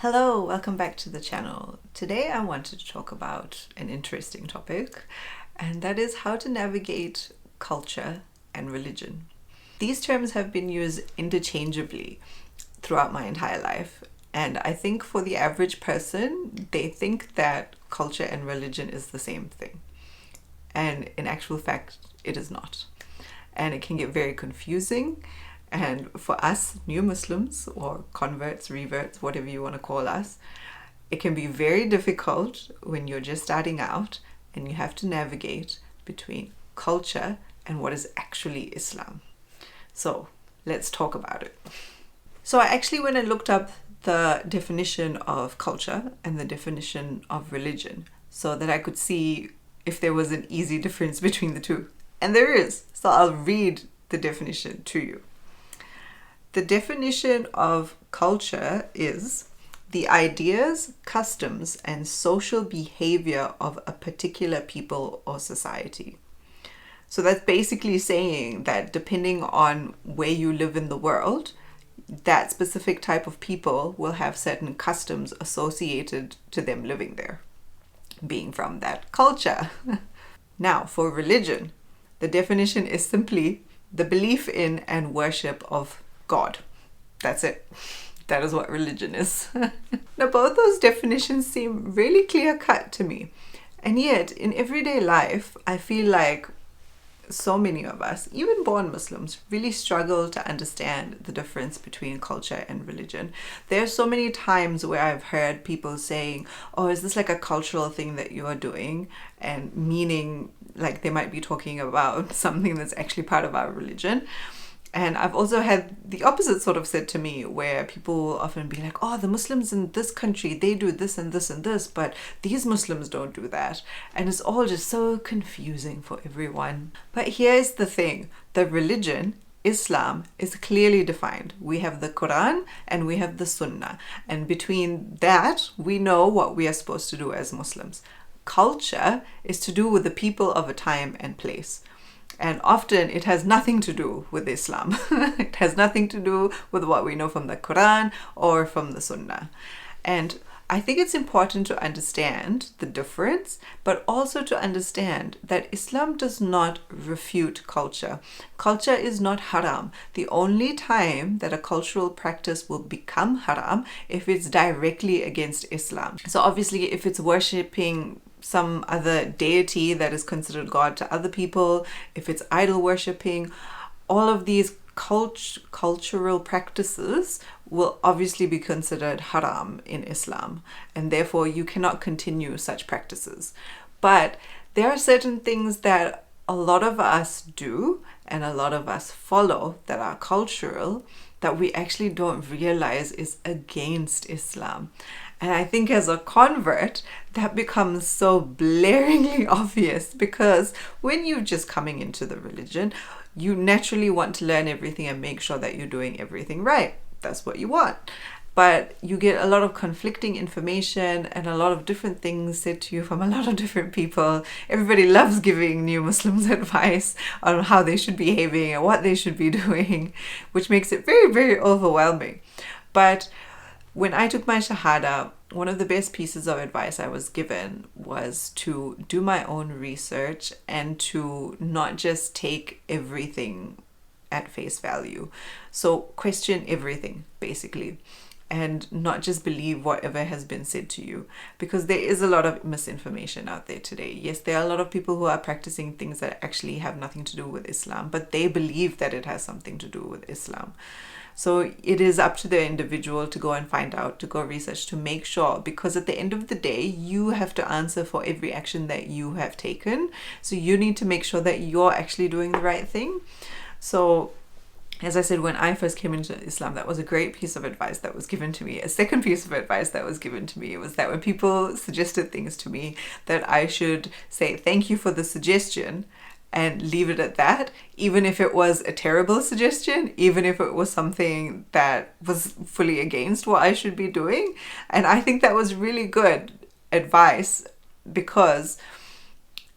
Hello, welcome back to the channel. Today I wanted to talk about an interesting topic, and that is how to navigate culture and religion. These terms have been used interchangeably throughout my entire life, and I think for the average person, they think that culture and religion is the same thing. And in actual fact, it is not. And it can get very confusing. And for us, new Muslims or converts, reverts, whatever you want to call us, it can be very difficult when you're just starting out and you have to navigate between culture and what is actually Islam. So let's talk about it. So I actually went and looked up the definition of culture and the definition of religion so that I could see if there was an easy difference between the two. And there is. So I'll read the definition to you. The definition of culture is the ideas, customs, and social behavior of a particular people or society. So that's basically saying that depending on where you live in the world, that specific type of people will have certain customs associated to them living there, being from that culture. Now, for religion, the definition is simply the belief in and worship of God. That's it. That is what religion is. Now, both those definitions seem really clear-cut to me. And yet, in everyday life, I feel like so many of us, even born Muslims, really struggle to understand the difference between culture and religion. There are so many times where I've heard people saying, oh, is this like a cultural thing that you are doing? And meaning like they might be talking about something that's actually part of our religion. And I've also had the opposite sort of said to me, where people will often be like, oh, the Muslims in this country, they do this and this and this, but these Muslims don't do that. And it's all just so confusing for everyone. But here's the thing. The religion, Islam, is clearly defined. We have the Quran and we have the Sunnah. And between that, we know what we are supposed to do as Muslims. Culture is to do with the people of a time and place. And often it has nothing to do with Islam. It has nothing to do with what we know from the Quran or from the Sunnah. And I think it's important to understand the difference, but also to understand that Islam does not refute culture. Culture is not haram. The only time that a cultural practice will become haram if it's directly against Islam. So obviously, if it's worshipping some other deity that is considered God to other people, if it's idol worshipping, all of these cultural practices will obviously be considered haram in Islam, and therefore you cannot continue such practices. But there are certain things that a lot of us do and a lot of us follow that are cultural that we actually don't realize is against Islam. And I think as a convert, that becomes so blaringly obvious, because when you're just coming into the religion, you naturally want to learn everything and make sure that you're doing everything right. That's what you want. But you get a lot of conflicting information and a lot of different things said to you from a lot of different people. Everybody loves giving new Muslims advice on how they should be behaving and what they should be doing, which makes it very, very overwhelming. But when I took my Shahada, one of the best pieces of advice I was given was to do my own research and to not just take everything at face value. So question everything, basically, and not just believe whatever has been said to you, because there is a lot of misinformation out there today. Yes, there are a lot of people who are practicing things that actually have nothing to do with Islam, but they believe that it has something to do with Islam. So it is up to the individual to go and find out, to go research, to make sure, because at the end of the day, you have to answer for every action that you have taken. So you need to make sure that you're actually doing the right thing. So as I said, when I first came into Islam, that was a great piece of advice that was given to me. A second piece of advice that was given to me was that when people suggested things to me, that I should say, thank you for the suggestion, and leave it at that, even if it was a terrible suggestion, even if it was something that was fully against what I should be doing. And I think that was really good advice, because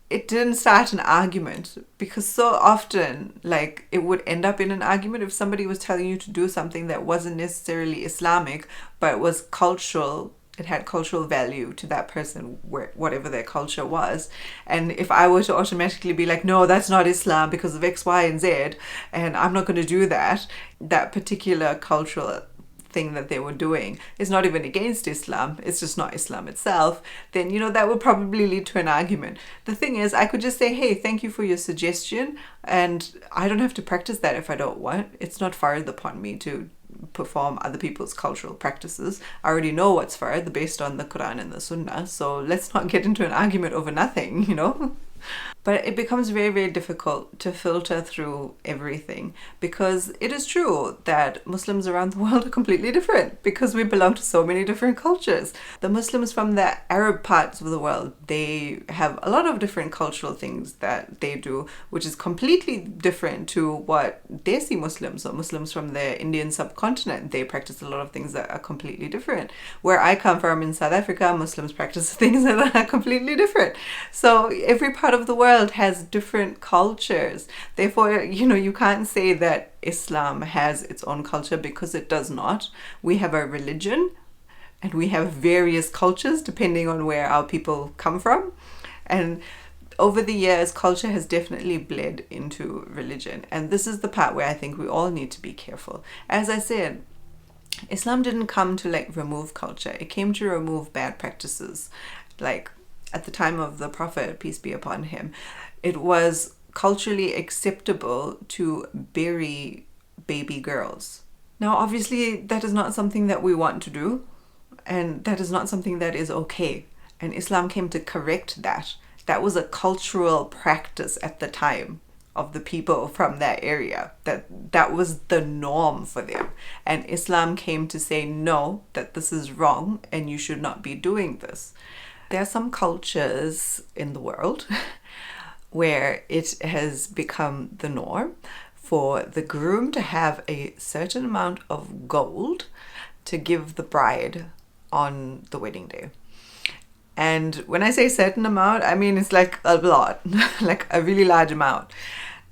it didn't start an argument, because so often, like, it would end up in an argument if somebody was telling you to do something that wasn't necessarily Islamic but was cultural. It had cultural value to that person, whatever their culture was. And if I were to automatically be like, no, that's not Islam because of X, Y, and Z, and I'm not going to do that, that particular cultural thing that they were doing is not even against Islam, it's just not Islam itself, then, that would probably lead to an argument. The thing is, I could just say, hey, thank you for your suggestion, and I don't have to practice that if I don't want. It's not fard upon me to perform other people's cultural practices. I already know what's fard based on the Quran and the Sunnah, so let's not get into an argument over nothing. But it becomes very, very difficult to filter through everything, because it is true that Muslims around the world are completely different, because we belong to so many different cultures. The Muslims from the Arab parts of the world, they have a lot of different cultural things that they do, which is completely different to what Desi Muslims or Muslims from the Indian subcontinent. They practice a lot of things that are completely different. Where I come from in South Africa, Muslims practice things that are completely different. So every part of the world has different cultures. Therefore, you can't say that Islam has its own culture, because it does not. We have a religion and we have various cultures depending on where our people come from. And over the years, culture has definitely bled into religion. And this is the part where I think we all need to be careful. As I said, Islam didn't come to remove culture. It came to remove bad practices. Like, at the time of the Prophet, peace be upon him, it was culturally acceptable to bury baby girls. Now, obviously, that is not something that we want to do, and that is not something that is okay. And Islam came to correct that. That was a cultural practice at the time of the people from that area. That was the norm for them. And Islam came to say, no, that this is wrong and you should not be doing this. There are some cultures in the world where it has become the norm for the groom to have a certain amount of gold to give the bride on the wedding day. And when I say certain amount, I mean it's like a lot, like a really large amount.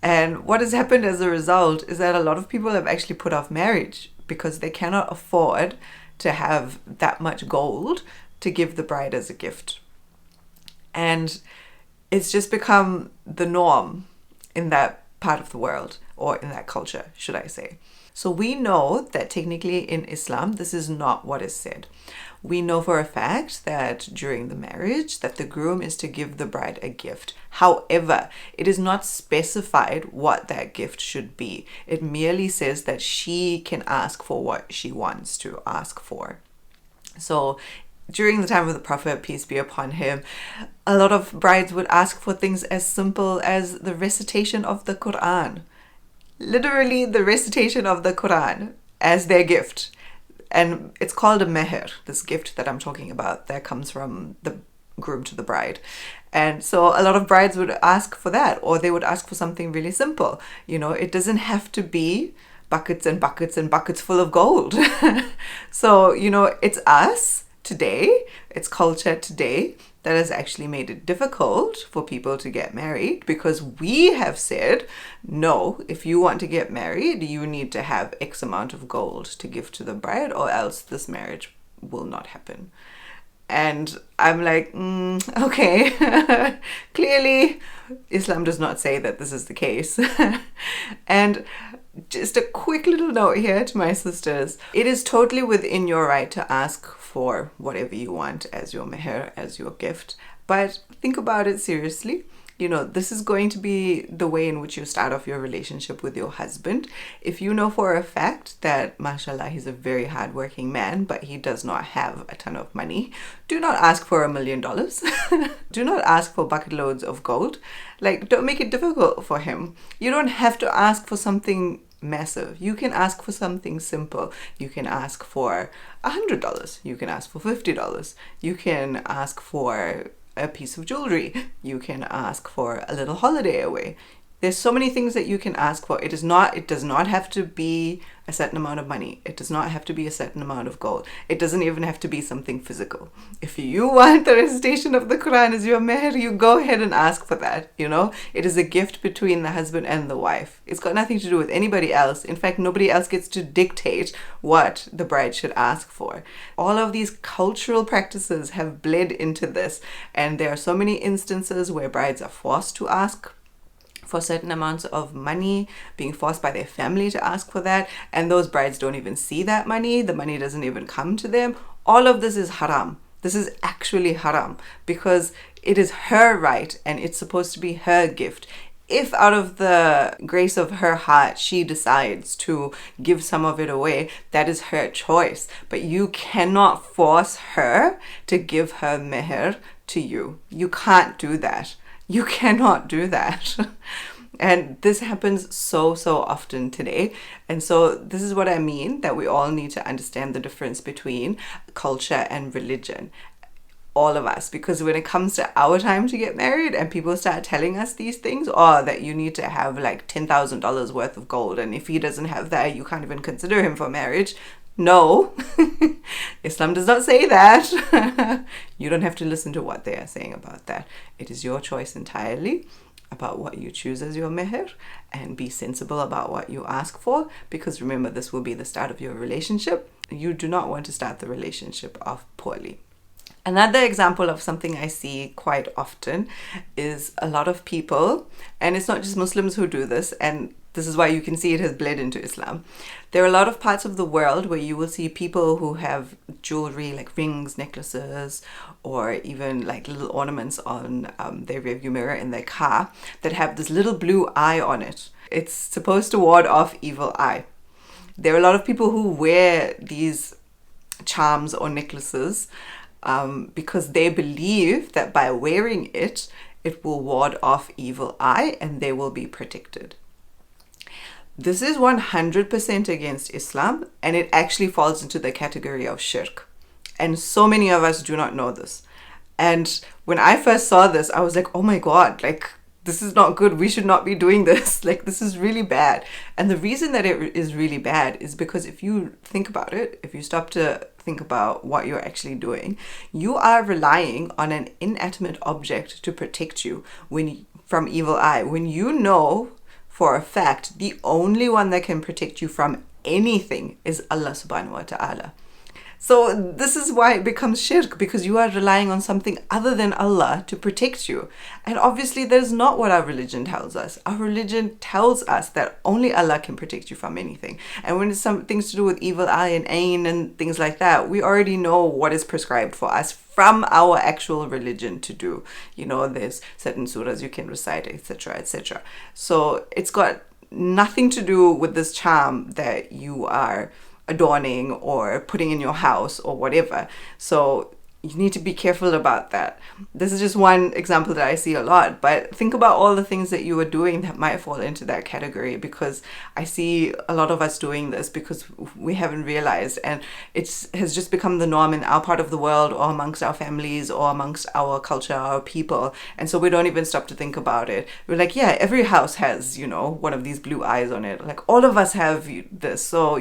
And what has happened as a result is that a lot of people have actually put off marriage because they cannot afford to have that much gold to give the bride as a gift. And it's just become the norm in that part of the world, or in that culture, should I say. So we know that technically in Islam, this is not what is said. We know for a fact that during the marriage that the groom is to give the bride a gift. However, it is not specified what that gift should be. It merely says that she can ask for what she wants to ask for. So during the time of the Prophet, peace be upon him, a lot of brides would ask for things as simple as the recitation of the Quran. Literally the recitation of the Quran as their gift. And it's called a meher, this gift that I'm talking about that comes from the groom to the bride. And so a lot of brides would ask for that, or they would ask for something really simple. It doesn't have to be buckets and buckets and buckets full of gold. So, it's us today, it's culture today that has actually made it difficult for people to get married, because we have said, no, if you want to get married, you need to have X amount of gold to give to the bride, or else this marriage will not happen. And I'm like, okay, clearly Islam does not say that this is the case. And just a quick little note here to my sisters. It is totally within your right to ask for whatever you want as your meher, as your gift. But think about it seriously. This is going to be the way in which you start off your relationship with your husband. If you know for a fact that, mashallah, he's a very hardworking man, but he does not have a ton of money, do not ask for $1 million. Do not ask for bucket loads of gold. Don't make it difficult for him. You don't have to ask for something massive. You can ask for something simple. You can ask for $100. You can ask for $50. You can ask for a piece of jewelry. You can ask for a little holiday away. There's so many things that you can ask for. It does not have to be a certain amount of money. It does not have to be a certain amount of gold. It doesn't even have to be something physical. If you want the recitation of the Quran as your meher, you go ahead and ask for that. It is a gift between the husband and the wife. It's got nothing to do with anybody else. In fact, nobody else gets to dictate what the bride should ask for. All of these cultural practices have bled into this, and there are so many instances where brides are forced to ask for certain amounts of money, being forced by their family to ask for that, and those brides don't even see that money. The money doesn't even come to them. All of this is haram. This is actually haram, because it is her right and it's supposed to be her gift. If out of the grace of her heart she decides to give some of it away, that is her choice. But you cannot force her to give her meher to you. You can't do that. You cannot do that. And this happens so often today. And so this is what I mean, that we all need to understand the difference between culture and religion. All of us, because when it comes to our time to get married and people start telling us these things, that you need to have like $10,000 worth of gold, and if he doesn't have that, you can't even consider him for marriage. No, Islam does not say that. You don't have to listen to what they are saying about that. It is your choice entirely about what you choose as your meher, and be sensible about what you ask for, because remember, this will be the start of your relationship. You do not want to start the relationship off poorly. Another example of something I see quite often is a lot of people, and it's not just Muslims who do this, and this is why you can see it has bled into Islam. There are a lot of parts of the world where you will see people who have jewelry like rings, necklaces, or even like little ornaments on their rearview mirror in their car that have this little blue eye on it. It's supposed to ward off evil eye. There are a lot of people who wear these charms or necklaces because they believe that by wearing it, it will ward off evil eye and they will be protected. This is 100% against Islam, and it actually falls into the category of shirk. And so many of us do not know this. And when I first saw this, I was like, oh my God, like, this is not good. We should not be doing this. Like, this is really bad. And the reason that it is really bad is because if you think about it, if you stop to think about what you're actually doing, you are relying on an inanimate object to protect you from evil eye. When you know for a fact, the only one that can protect you from anything is Allah subhanahu wa ta'ala. So this is why it becomes shirk, because you are relying on something other than Allah to protect you. And obviously that is not what our religion tells us. Our religion tells us that only Allah can protect you from anything. And when it's some things to do with evil eye and ain and things like that, we already know what is prescribed for us from our actual religion to do. There's certain surahs you can recite, etc., etc. So it's got nothing to do with this charm that you are adorning or putting in your house or whatever. So you need to be careful about that. This is just one example that I see a lot, but think about all the things that you are doing that might fall into that category, because I see a lot of us doing this because we haven't realized, and it has just become the norm in our part of the world or amongst our families or amongst our culture, our people. And so we don't even stop to think about it. We're like, yeah, every house has, one of these blue eyes on it. Like, all of us have this. So,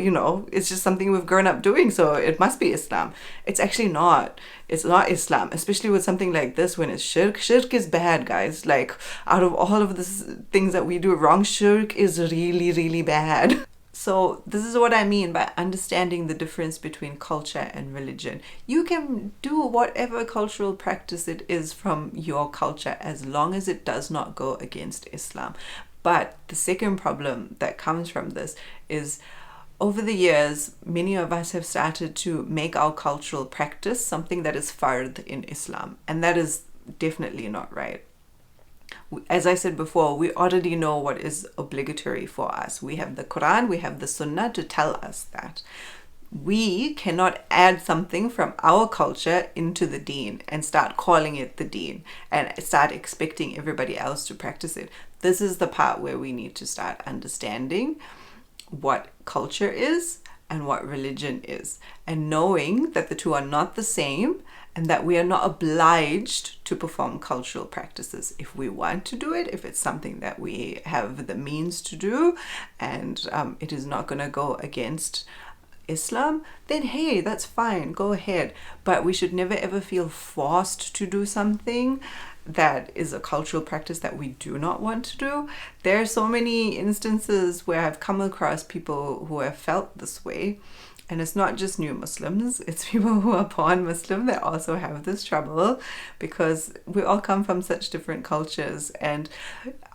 it's just something we've grown up doing. So it must be Islam. It's actually not. It's not Islam, especially with something like this when it's shirk. Shirk is bad, guys. Like, out of all of the things that we do wrong, shirk is really, really bad. So this is what I mean by understanding the difference between culture and religion. You can do whatever cultural practice it is from your culture as long as it does not go against Islam. But the second problem that comes from this is, over the years, many of us have started to make our cultural practice something that is fard in Islam, and that is definitely not right. As I said before, we already know what is obligatory for us. We have the Quran, we have the Sunnah to tell us that. We cannot add something from our culture into the deen and start calling it the deen and start expecting everybody else to practice it. This is the part where we need to start understanding what culture is and what religion is, and knowing that the two are not the same and that we are not obliged to perform cultural practices. If we want to do it, if it's something that we have the means to do, and it is not going to go against Islam, then hey, that's fine, go ahead. But we should never ever feel forced to do something that is a cultural practice that we do not want to do. There are so many instances where I've come across people who have felt this way. And it's not just new Muslims, it's people who are born Muslim that also have this trouble, because we all come from such different cultures. And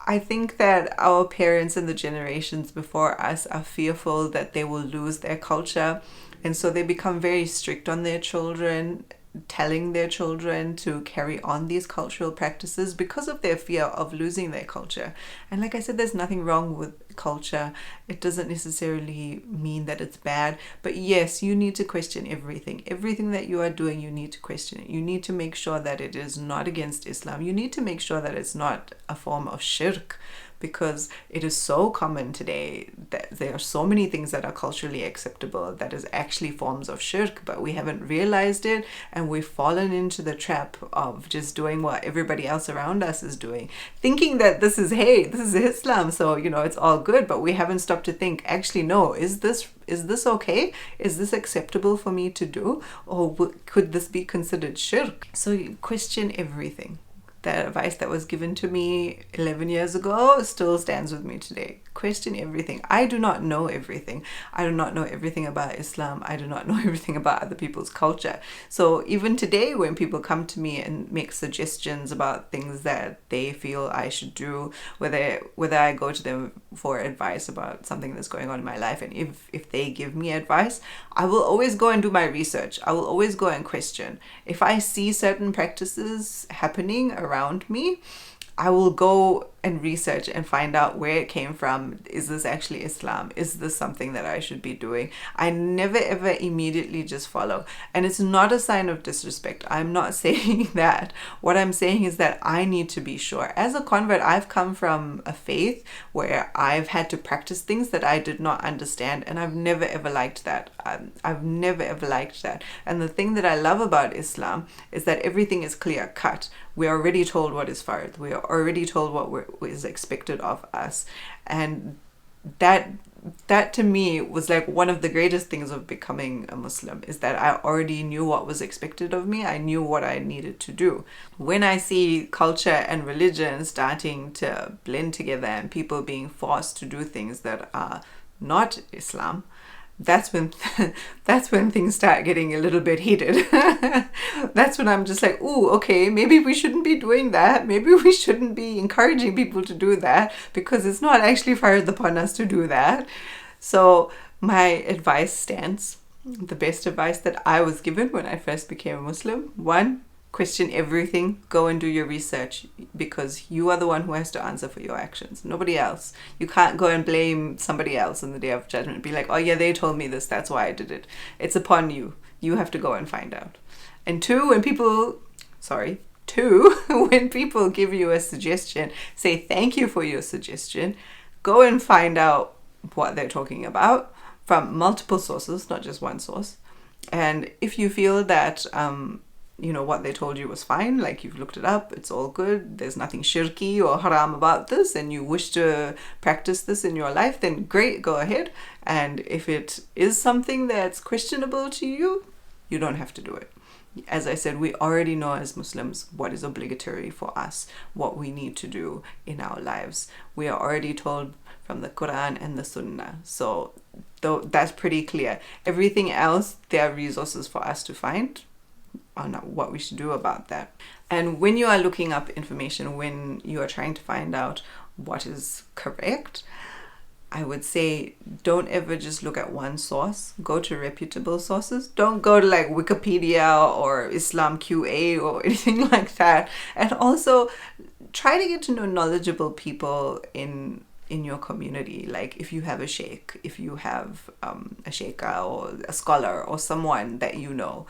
I think that our parents and the generations before us are fearful that they will lose their culture. And so they become very strict on their children, telling their children to carry on these cultural practices because of their fear of losing their culture. And like I said, there's nothing wrong with culture. It doesn't necessarily mean that it's bad, but yes, you need to question everything that you are doing. You need to question it. You need to make sure that it is not against Islam. You need to make sure that it's not a form of shirk, because it is so common today that there are so many things that are culturally acceptable that is actually forms of shirk, but we haven't realized it, and we've fallen into the trap of just doing what everybody else around us is doing, thinking that this is Islam, so it's all good. But we haven't stopped to think, actually no, is this okay? Is this acceptable for me to do, or could this be considered shirk? So you question everything. That advice that was given to me 11 years ago still stands with me today. Question everything. I do not know everything. I do not know everything about Islam. I do not know everything about other people's culture. So even today, when people come to me and make suggestions about things that they feel I should do, whether I go to them for advice about something that's going on in my life, and if they give me advice, I will always go and do my research. I will always go and question. If I see certain practices happening around me, I will go and research and find out where it came from. Is this actually Islam? Is this something that I should be doing? I never ever immediately just follow. And it's not a sign of disrespect. I'm not saying that. What I'm saying is that I need to be sure. As a convert, I've come from a faith where I've had to practice things that I did not understand, and I've never ever liked that. I've never ever liked that. And the thing that I love about Islam is that everything is clear cut. We are already told what is fard. We are already told what is expected of us. And that to me was like one of the greatest things of becoming a Muslim, is that I already knew what was expected of me. I knew what I needed to do. When I see culture and religion starting to blend together and people being forced to do things that are not Islam, that's when things start getting a little bit heated. That's when I'm just like, ooh, okay, maybe we shouldn't be doing that. Maybe we shouldn't be encouraging people to do that, because it's not actually fired upon us to do that. So my advice stands. The best advice that I was given when I first became a Muslim: 1, question everything, go and do your research, because you are the one who has to answer for your actions, nobody else. You can't go and blame somebody else in the day of judgment, be like, oh yeah, they told me this, that's why I did it. It's upon you. You have to go and find out. And 2, when people give you a suggestion, say thank you for your suggestion. Go and find out what they're talking about from multiple sources, not just one source. And if you feel that what they told you was fine, like you've looked it up, it's all good, there's nothing shirky or haram about this, and you wish to practice this in your life, then great, go ahead. And if it is something that's questionable to you, you don't have to do it. As I said, we already know as Muslims what is obligatory for us, what we need to do in our lives. We are already told from the Quran and the Sunnah. So that's pretty clear. Everything else, there are resources for us to find on what we should do about that. And when you are looking up information, when you are trying to find out what is correct, I would say don't ever just look at one source. Go to reputable sources. Don't go to like Wikipedia or Islam QA or anything like that. And also try to get to know knowledgeable people in your community. Like if you have a sheikh, if you have a sheikha or a scholar or someone that you know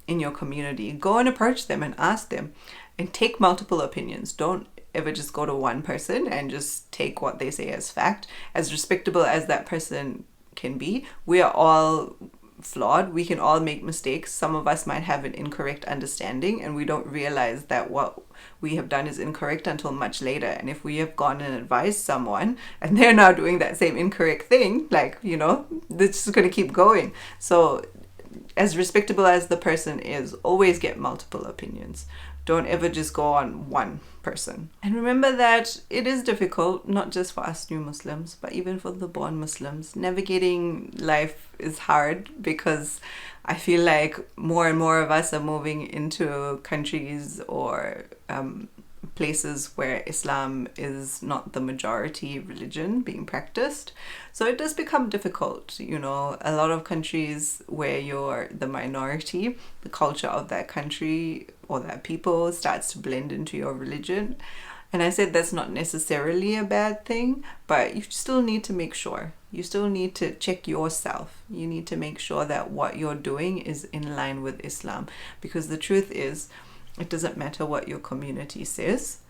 in your community, go and approach them and ask them, and take multiple opinions. Don't ever just go to one person and just take what they say as fact. As respectable as that person can be. We are all flawed. We can all make mistakes. Some of us might have an incorrect understanding and we don't realize that what we have done is incorrect until much later. And if we have gone and advised someone and they're now doing that same incorrect thing, like, you know, this is going to keep going. So as respectable as the person is, always get multiple opinions. Don't ever just go on one person. And remember that it is difficult, not just for us new Muslims, but even for the born Muslims. Navigating life is hard because I feel like more and more of us are moving into countries or places where Islam is not the majority religion being practiced. So it does become difficult, you know. A lot of countries where you're the minority, the culture of that country or that people starts to blend into your religion. And I said that's not necessarily a bad thing, but you still need to make sure. You still need to check yourself. You need to make sure that what you're doing is in line with Islam. Because the truth is, it doesn't matter what your community says.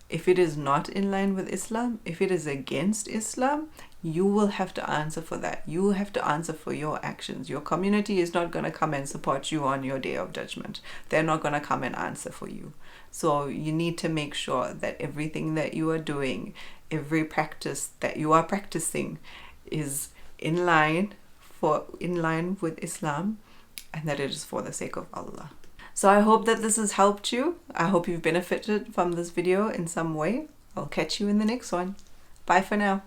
If it is not in line with Islam, if it is against Islam, you will have to answer for that. You will have to answer for your actions. Your community is not going to come and support you on your day of judgment. They're not going to come and answer for you. So you need to make sure that everything that you are doing, every practice that you are practicing is in line with Islam, and that it is for the sake of Allah. So I hope that this has helped you. I hope you've benefited from this video in some way. I'll catch you in the next one. Bye for now.